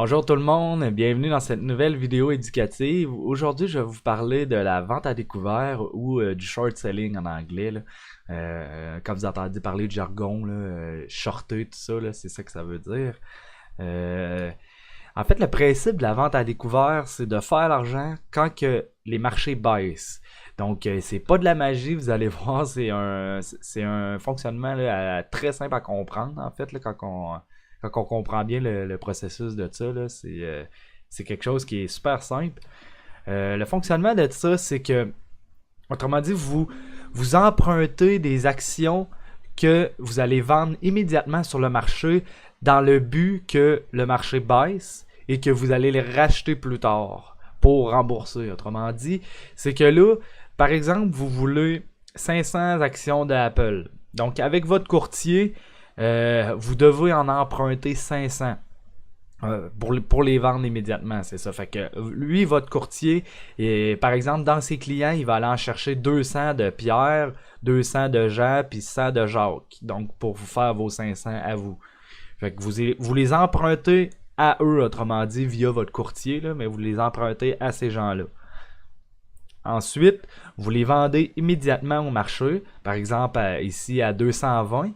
Bonjour tout le monde, bienvenue dans cette nouvelle vidéo éducative. Aujourd'hui, je vais vous parler de la vente à découvert ou du short selling en anglais. Là. Quand vous entendez parler de jargon, là, shorter, tout ça, là, c'est ça que ça veut dire. Euh, En fait, le principe de la vente à découvert, c'est de faire l'argent quand que les marchés baissent. Donc, c'est pas de la magie, vous allez voir, c'est un fonctionnement là, très simple à comprendre, en fait, là, quand on comprend bien le processus de ça, là, c'est quelque chose qui est super simple. Le fonctionnement de ça, c'est que, autrement dit, vous empruntez des actions que vous allez vendre immédiatement sur le marché dans le but que le marché baisse et que vous allez les racheter plus tard pour rembourser. Autrement dit, c'est que là, par exemple, vous voulez 500 actions d'Apple. Donc, avec votre courtier, vous devez en emprunter 500 pour les vendre immédiatement, c'est ça. Fait que lui, votre courtier, et, par exemple, dans ses clients, il va aller en chercher 200 de Pierre, 200 de Jean, puis 100 de Jacques. Donc, pour vous faire vos 500 à vous. Fait que vous les empruntez à eux, autrement dit, via votre courtier, là, mais vous les empruntez à ces gens-là. Ensuite, vous les vendez immédiatement au marché, par exemple ici à 220,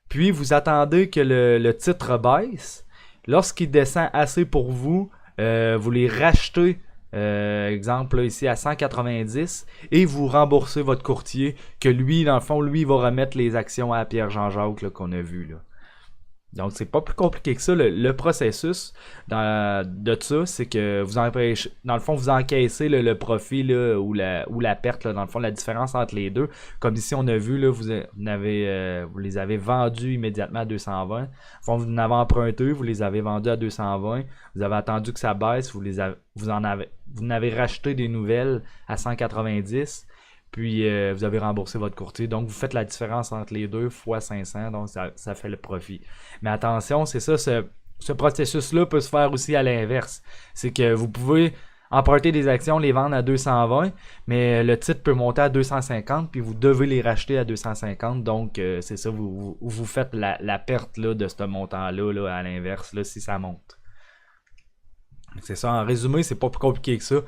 puis vous attendez que le titre baisse. Lorsqu'il descend assez pour vous, vous les rachetez, exemple là, ici à 190, et vous remboursez votre courtier, que lui, dans le fond, lui, il va remettre les actions à Pierre-Jean-Jacques là, qu'on a vu là. Donc, c'est pas plus compliqué que ça. Le processus de ça, c'est que vous empêchez, dans le fond, vous encaissez le profit là, ou la perte, là, dans le fond, la différence entre les deux. Comme ici, on a vu, là, vous les avez vendus immédiatement à 220. Vous en avez emprunté, vous les avez vendus à 220. Vous avez attendu que ça baisse, vous en avez racheté des nouvelles à 190. Puis vous avez remboursé votre courtier. Donc vous faites la différence entre les deux fois 500. Donc ça fait le profit. Mais attention, c'est ça, ce processus-là peut se faire aussi à l'inverse. C'est que vous pouvez emprunter des actions, les vendre à 220, mais le titre peut monter à 250, puis vous devez les racheter à 250. Donc c'est ça, vous faites la perte là, de ce montant-là là, à l'inverse là, si ça monte. C'est ça, en résumé, c'est pas plus compliqué que ça.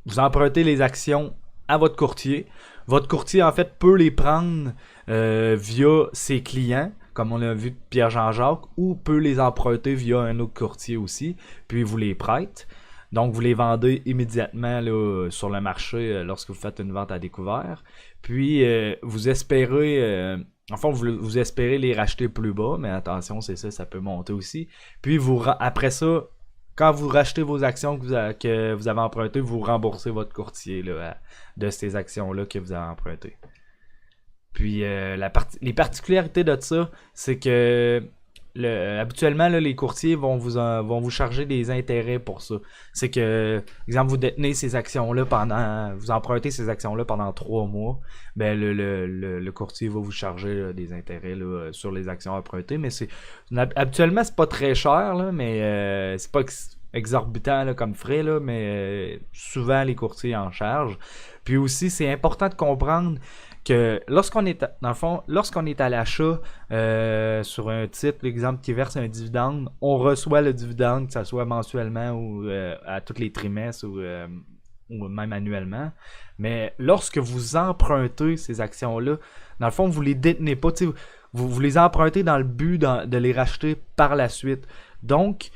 Vous empruntez les actions à votre courtier. Votre courtier, en fait, peut les prendre via ses clients, comme on a vu de Pierre-Jean-Jacques, ou peut les emprunter via un autre courtier aussi, puis vous les prête. Donc, vous les vendez immédiatement là, sur le marché lorsque vous faites une vente à découvert. Puis, vous espérez... enfin, vous espérez les racheter plus bas, mais attention, c'est ça, ça peut monter aussi. Puis, après ça, quand vous rachetez vos actions que vous avez empruntées, vous remboursez votre courtier là, de ces actions-là que vous avez empruntées. Puis les particularités de ça, c'est que habituellement là, les courtiers vont vous charger des intérêts pour ça. C'est que, exemple, vous détenez ces actions-là vous empruntez ces actions-là pendant 3 mois, ben le courtier va vous charger là, des intérêts là, sur les actions empruntées. Mais habituellement c'est pas très cher, là, mais c'est pas exorbitant là, comme frais, là, mais souvent les courtiers en chargent. Puis aussi, c'est important de comprendre que lorsqu'on est dans le fond, lorsqu'on est à l'achat sur un titre, l'exemple qui verse un dividende, on reçoit le dividende, que ce soit mensuellement ou à tous les trimestres ou même annuellement. Mais lorsque vous empruntez ces actions-là, dans le fond, vous les détenez pas. Vous les empruntez dans le but de les racheter par la suite. Donc,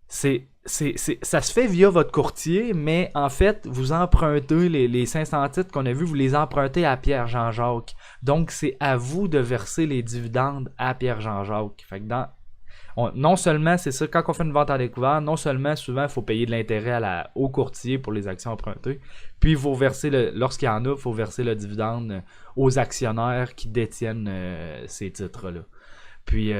ça se fait via votre courtier, mais en fait, vous empruntez les 500 titres qu'on a vus, vous les empruntez à Pierre-Jean-Jacques. Donc, c'est à vous de verser les dividendes à Pierre-Jean-Jacques. Fait que non seulement, c'est ça, quand on fait une vente à découvert, non seulement, souvent, il faut payer de l'intérêt au courtier pour les actions empruntées, puis il faut verser, lorsqu'il y en a, il faut verser le dividende aux actionnaires qui détiennent ces titres-là. Puis...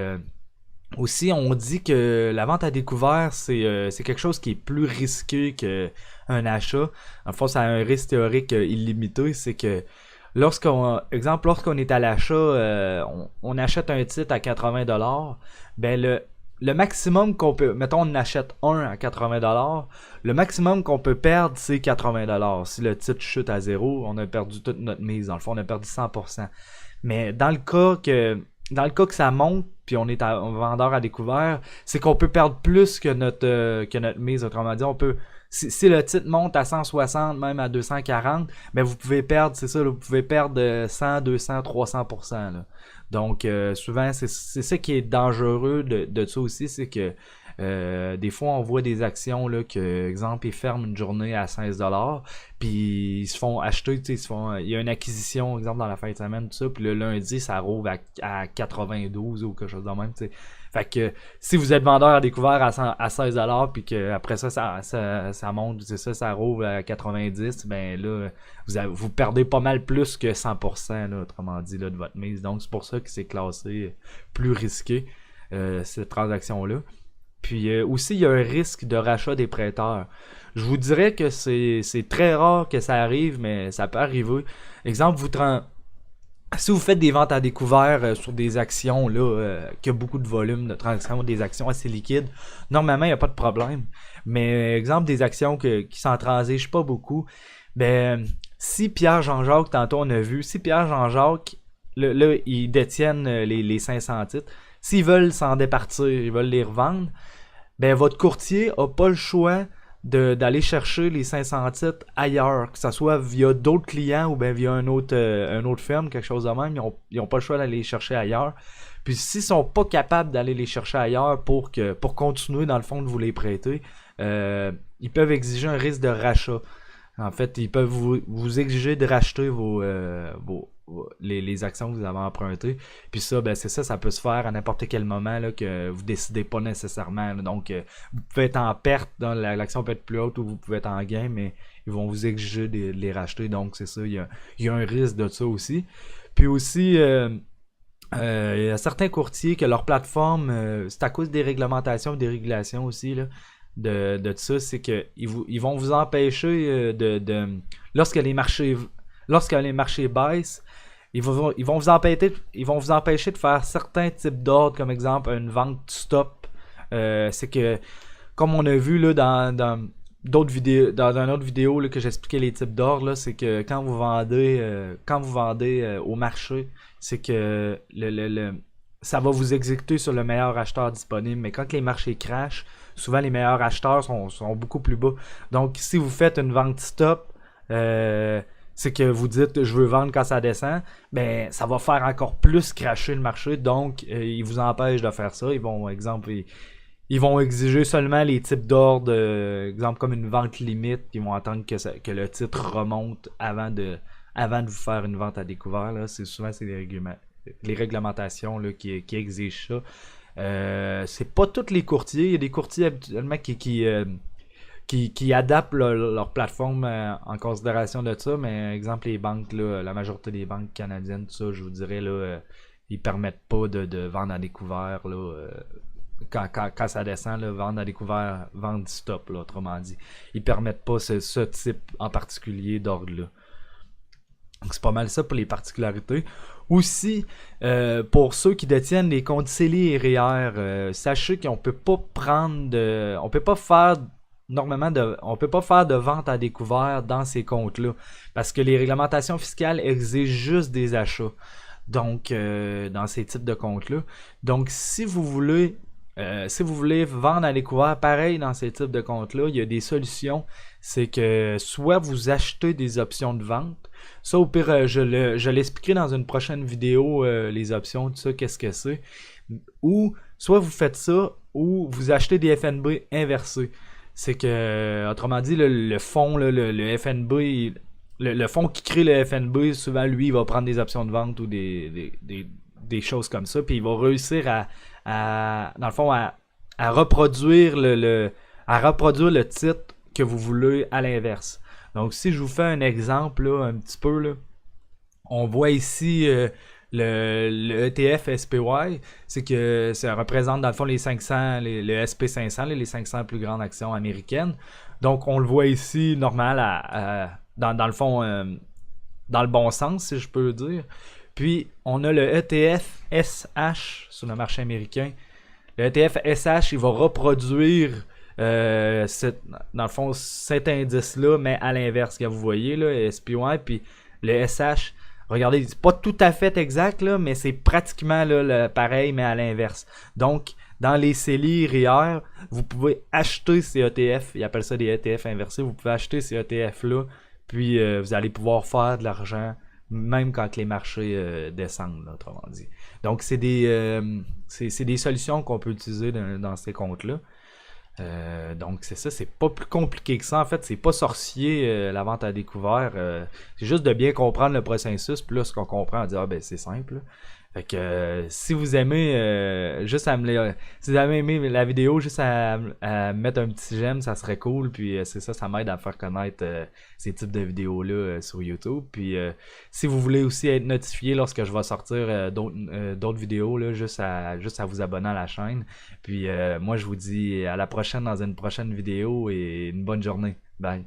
aussi, on dit que la vente à découvert, c'est quelque chose qui est plus risqué qu'un achat. En fait, ça a un risque théorique illimité. C'est que lorsqu'on est à l'achat, on achète un titre à 80$, ben le maximum qu'on peut, mettons on achète un à 80$, le maximum qu'on peut perdre, c'est 80$. Si le titre chute à zéro, on a perdu toute notre mise. Dans le fond, on a perdu 100%. Mais dans le cas que ça monte, puis on est vendeur à découvert, c'est qu'on peut perdre plus que notre mise. Autrement dit, on peut... Si le titre monte à 160, même à 240, ben vous pouvez perdre, c'est ça, là, vous pouvez perdre 100, 200, 300%. Là. Donc, souvent, c'est ça qui est dangereux de ça aussi, c'est que des fois, on voit des actions, là, que, exemple, ils ferment une journée à 16$, puis ils se font acheter, tu sais, il y a une acquisition, exemple, dans la fin de semaine, tout ça, puis le lundi, ça rouvre à 92 ou quelque chose de même, tu sais. Fait que si vous êtes vendeur à découvert à 16$, puis qu'après ça monte, c'est ça, ça rouvre à 90$, ben là, vous perdez pas mal plus que 100%, là, autrement dit, là, de votre mise. Donc, c'est pour ça que c'est classé plus risqué, cette transaction-là. Puis aussi, il y a un risque de rachat des prêteurs. Je vous dirais que c'est très rare que ça arrive, mais ça peut arriver. Exemple, si vous faites des ventes à découvert sur des actions là, qui a beaucoup de volume de transaction, des actions assez liquides, normalement, il n'y a pas de problème. Mais exemple, des actions qui s'en transigent pas beaucoup, ben si Pierre-Jean-Jacques, tantôt on a vu, si Pierre-Jean-Jacques, là, ils détiennent les 500 titres, s'ils veulent s'en départir, ils veulent les revendre, ben votre courtier a pas le choix d'aller chercher les 500 titres ailleurs, que ce soit via d'autres clients ou bien via un autre firme, quelque chose de même, ils ont pas le choix d'aller les chercher ailleurs. Puis s'ils sont pas capables d'aller les chercher ailleurs pour continuer dans le fond de vous les prêter, ils peuvent exiger un risque de rachat. En fait, ils peuvent vous exiger de racheter les actions que vous avez empruntées. Puis ça, ben c'est ça peut se faire à n'importe quel moment là, que vous décidez pas nécessairement. Là. Donc, vous pouvez être en perte, l'action peut être plus haute ou vous pouvez être en gain, mais ils vont vous exiger de les racheter. Donc, c'est ça, il y a un risque de ça aussi. Puis aussi, il y a certains courtiers que leur plateforme, c'est à cause des réglementations et des régulations aussi, là, de ça, c'est que ils vont vous empêcher lorsque les marchés baissent, ils vont vous empêcher de faire certains types d'ordres, comme exemple une vente stop. C'est que comme on a vu là dans d'autres vidéos, dans une autre vidéo là, que j'expliquais les types d'ordres, là, c'est que quand vous vendez au marché, c'est que ça va vous exécuter sur le meilleur acheteur disponible. Mais quand les marchés crashent, souvent les meilleurs acheteurs sont beaucoup plus bas. Donc si vous faites une vente stop, c'est que vous dites je veux vendre quand ça descend, ben ça va faire encore plus crasher le marché. Donc ils vous empêchent de faire ça. Ils vont exiger seulement les types d'ordres, exemple comme une vente limite. Ils vont attendre que le titre remonte avant de vous faire une vente à découvert. Là. Souvent c'est les réglementations là, qui exigent ça. C'est pas tous les courtiers. Il y a des courtiers habituellement qui adaptent leur plateforme en considération de ça, mais exemple les banques, là, la majorité des banques canadiennes, tout ça, je vous dirais, là, ils permettent pas de vendre à découvert là, quand ça descend, là, vendre à découvert, vendre stop, là, autrement dit. Ils permettent pas ce type en particulier d'ordre-là. Donc c'est pas mal ça pour les particularités. Aussi, pour ceux qui détiennent les comptes CELI et REER, sachez qu'on peut pas on peut pas faire on peut pas faire de vente à découvert dans ces comptes-là parce que les réglementations fiscales exigent juste des achats. Donc, dans ces types de comptes-là. Donc, si vous voulez vendre à découvert, pareil dans ces types de comptes-là, il y a des solutions. C'est que soit vous achetez des options de vente, ça au pire, je l'expliquerai dans une prochaine vidéo, les options, tout ça, qu'est-ce que c'est. Ou soit vous faites ça, ou vous achetez des FNB inversés. C'est que, autrement dit, le fonds, le FNB, le fonds qui crée le FNB, souvent lui, il va prendre des options de vente ou des choses comme ça, puis il va réussir dans le fond, à reproduire le titre que vous voulez à l'inverse. Donc, si je vous fais un exemple, là, un petit peu, là, on voit ici le ETF SPY, c'est que ça représente dans le fond les 500, le SP500, les 500 plus grandes actions américaines. Donc, on le voit ici, normal, dans le fond, dans le bon sens, si je peux dire. Puis, on a le ETF SH sur le marché américain. Le ETF SH, il va reproduire dans le fond cet indice-là, mais à l'inverse, que vous voyez, là, SPY, puis le SH Regardez, c'est pas tout à fait exact, là, mais c'est pratiquement là, le pareil, mais à l'inverse. Donc, dans les CELI REER, vous pouvez acheter ces ETF, ils appellent ça des ETF inversés, vous pouvez acheter ces ETF-là, puis vous allez pouvoir faire de l'argent, même quand les marchés descendent, là, autrement dit. Donc, c'est des solutions qu'on peut utiliser dans ces comptes-là. Donc c'est ça, c'est pas plus compliqué que ça. En fait, c'est pas sorcier la vente à découvert. C'est juste de bien comprendre le processus. Puis là, ce qu'on comprend, on dit ah ben c'est simple, là. Fait que si vous aimez juste si vous avez aimé la vidéo, juste à mettre un petit j'aime, ça serait cool. Puis c'est ça, ça m'aide à faire connaître ces types de vidéos-là sur YouTube. Puis si vous voulez aussi être notifié lorsque je vais sortir d'autres vidéos, là, juste à vous abonner à la chaîne. Puis moi je vous dis à la prochaine dans une prochaine vidéo et une bonne journée. Bye.